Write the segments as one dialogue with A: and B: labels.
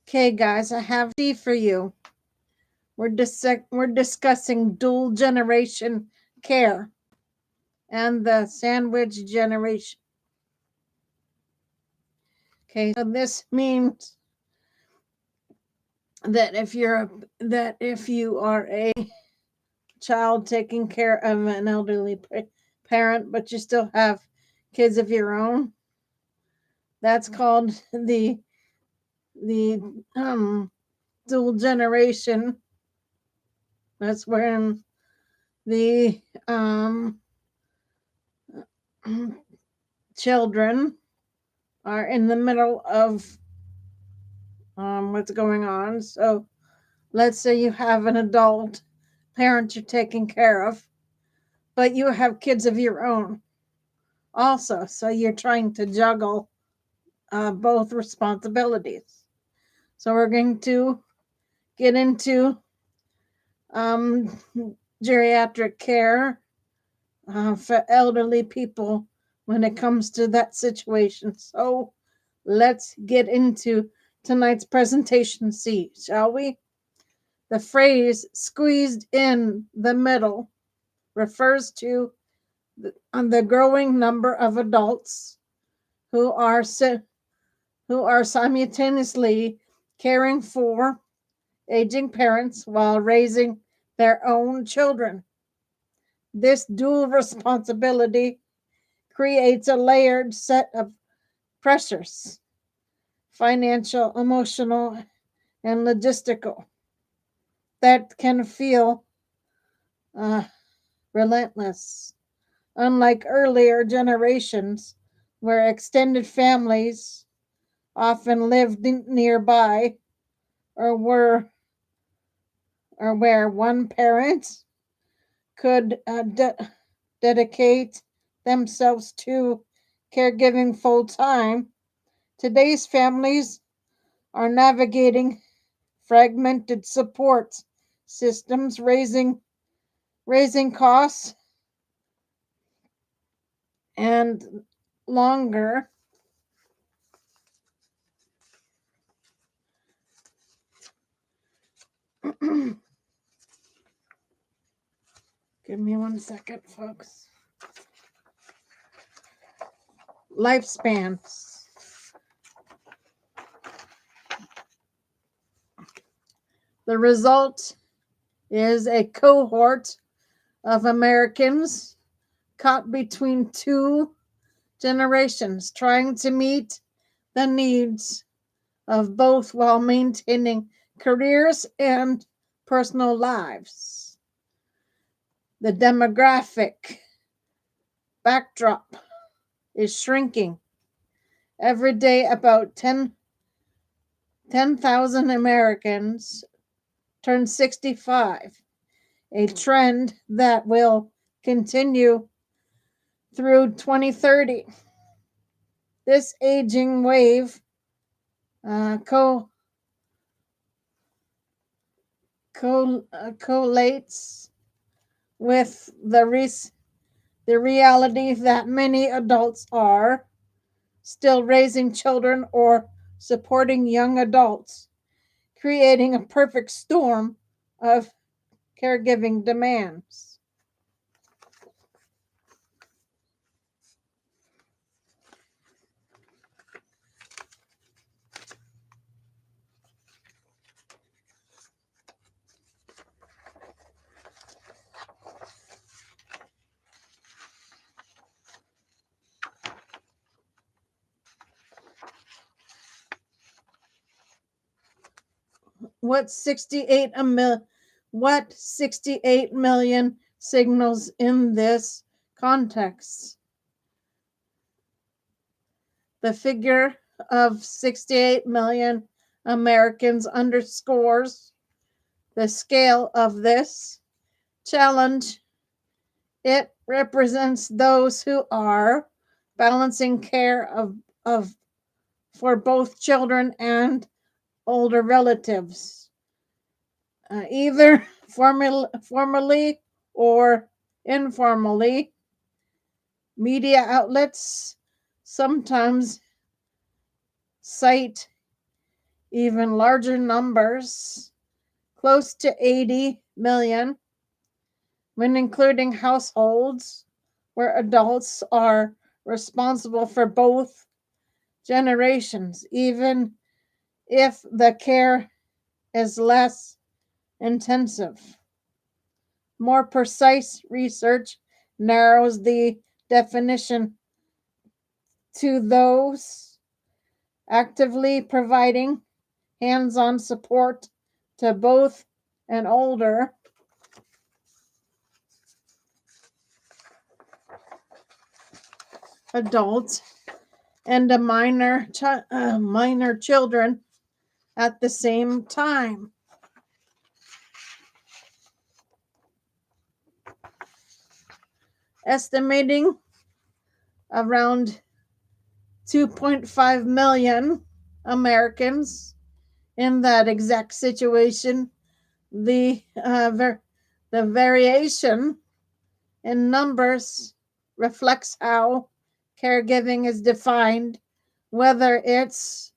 A: Okay, guys, I have tea for you. We're discussing dual generation care and the sandwich generation. Okay, so this means that if you are a child taking care of an elderly parent, but you still have kids of your own, that's called the dual generation. That's when the children are in the middle of what's going on. So let's say you have an adult parent you're taking care of, but you have kids of your own also. So you're trying to juggle both responsibilities. So we're going to get into um, geriatric care for elderly people when it comes to that situation. So let's get into tonight's presentation, shall we? The phrase squeezed in the middle refers to the growing number of adults who are simultaneously caring for aging parents while raising their own children. This dual responsibility creates a layered set of pressures: financial, emotional, and logistical, that can feel uh, relentless. Unlike earlier generations, where extended families often lived nearby, or were or where one parent could dedicate themselves to caregiving full time, today's families are navigating fragmented support systems, raising costs and longer give me 1 second, folks. Lifespans. The result is a cohort of Americans caught between two generations, trying to meet the needs of both while maintaining careers and personal lives. The demographic backdrop is shrinking. Every day, about 10,000 Americans turn 65, a trend that will continue through 2030. This aging wave collates with the reality that many adults are still raising children or supporting young adults, creating a perfect storm of caregiving demands. What 68 million signals in this context? The figure of 68 million Americans underscores the scale of this challenge. It represents those who are balancing care of for both children and older relatives, either formally or informally. Media outlets sometimes cite even larger numbers, close to 80 million, when including households where adults are responsible for both generations, even if the care is less intensive. More precise research narrows the definition to those actively providing hands on support to both an older adult and a minor children at the same time. Estimating around 2.5 million Americans in that exact situation. The variation in numbers reflects how caregiving is defined, whether it's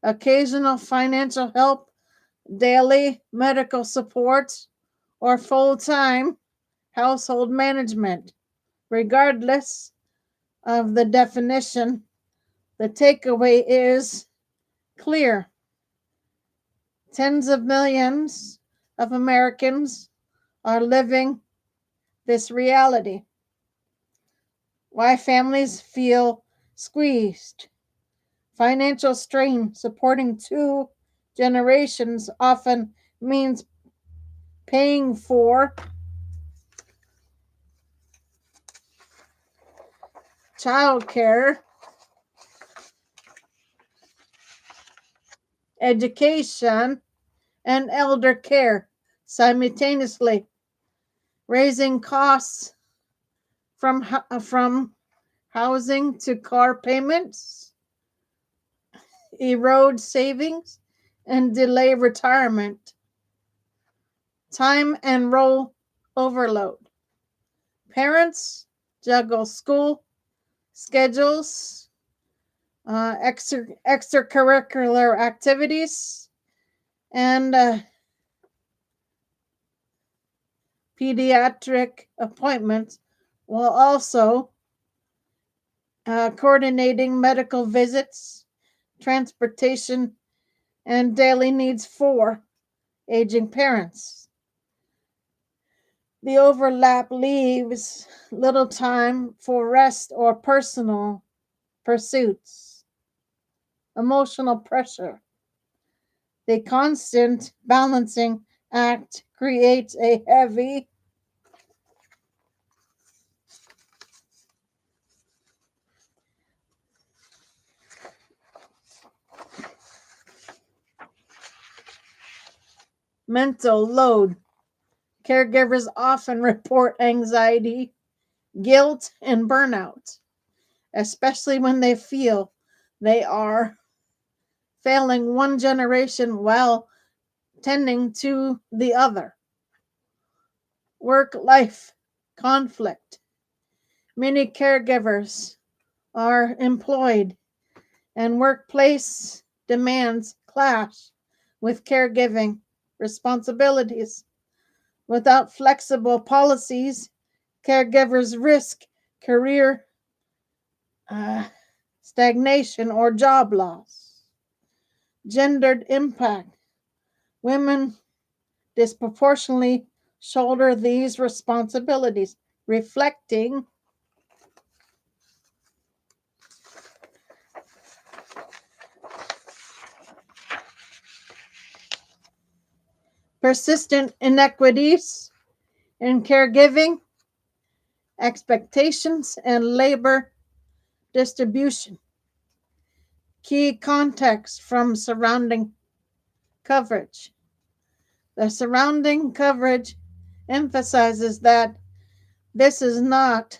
A: occasional financial help, daily medical support, or full time household management. Regardless of the definition, the takeaway is clear. Tens of millions of Americans are living this reality. Why families feel squeezed. Financial strain supporting two generations often means paying for childcare, education, and elder care simultaneously, raising costs from housing to car payments, erode savings, and delay retirement. Time and role overload. Parents juggle school schedules, extracurricular activities, and pediatric appointments, while also coordinating medical visits, transportation, and daily needs for aging parents. The overlap leaves little time for rest or personal pursuits. Emotional pressure. The constant balancing act creates a heavy mental load. Caregivers often report anxiety, guilt, and burnout, especially when they feel they are failing one generation while tending to the other. Work life conflict. Many caregivers are employed, and workplace demands clash with caregiving responsibilities. Without flexible policies, caregivers risk career uh, stagnation or job loss. Gendered impact. Women disproportionately shoulder these responsibilities, reflecting persistent inequities in caregiving, expectations, and labor distribution. Key context from surrounding coverage. The surrounding coverage emphasizes that this is not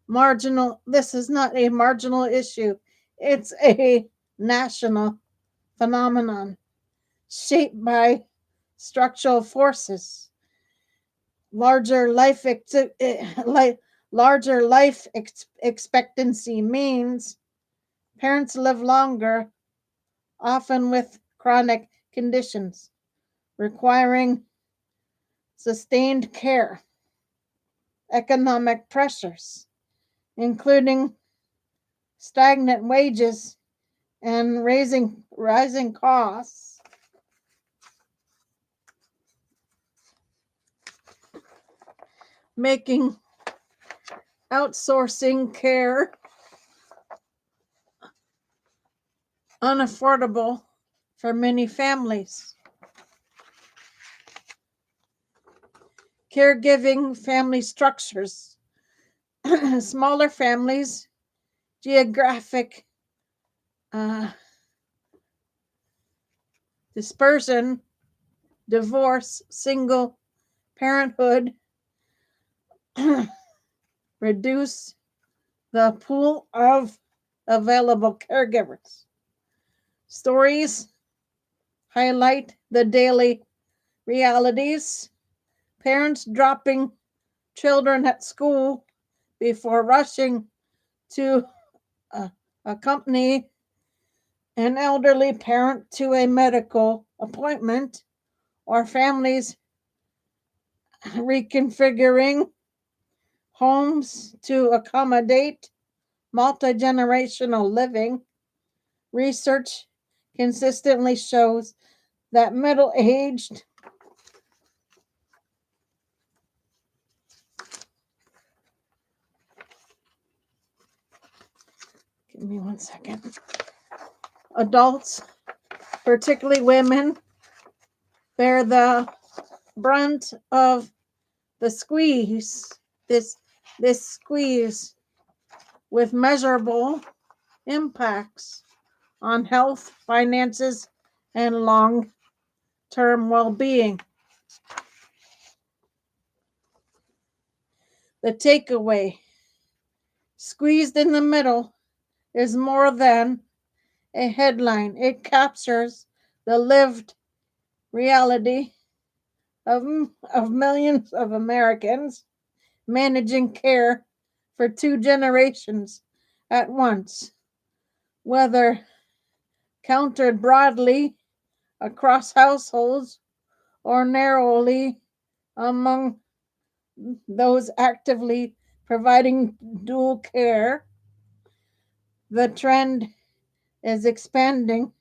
A: a marginal issue. It's a national phenomenon shaped by structural forces. Larger life ex- li- larger expectancy means parents live longer, often with chronic conditions requiring sustained care, economic pressures, including stagnant wages and rising costs, making outsourcing care unaffordable for many families. Caregiving family structures, smaller families, geographic dispersion, divorce, single parenthood, reduce the pool of available caregivers. Stories highlight the daily realities, parents dropping children at school before rushing to accompany an elderly parent to a medical appointment, or families reconfiguring homes to accommodate multi-generational living. Research consistently shows that middle-aged give me 1 second. Adults, particularly women, bear the brunt of the squeeze. This squeeze with measurable impacts on health, finances, and long-term well-being. The takeaway: squeezed in the middle is more than a headline. It captures the lived reality of millions of Americans managing care for two generations at once, whether counted broadly across households or narrowly among those actively providing dual care. The trend is expanding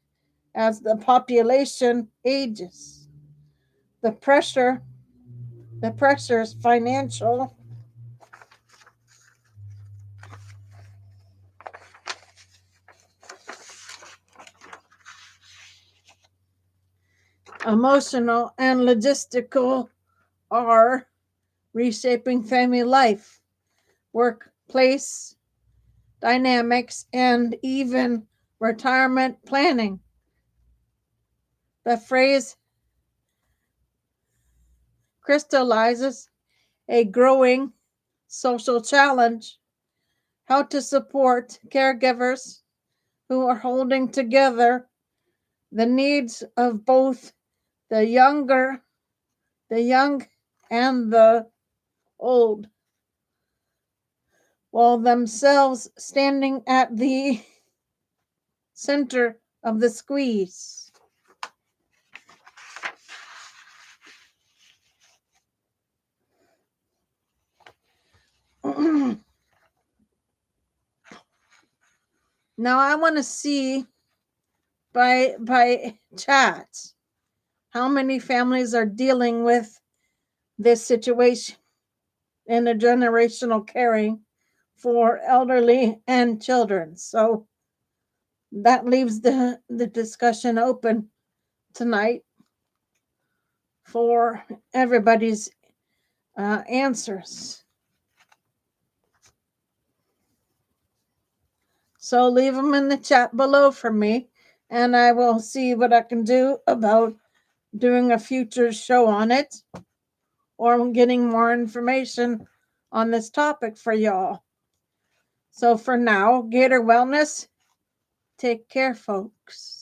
A: as the population ages. The pressures financial, emotional, and logistical are reshaping family life, workplace dynamics, and even retirement planning. The phrase crystallizes a growing social challenge: how to support caregivers who are holding together the needs of both the young and the old, while themselves standing at the center of the squeeze. Now I want to see by chat how many families are dealing with this situation in a generational caring for elderly and children. So that leaves the discussion open tonight for everybody's answers. So leave them in the chat below for me, and I will see what I can do about doing a future show on it, or getting more information on this topic for y'all. So for now, Gator Wellness, take care, folks.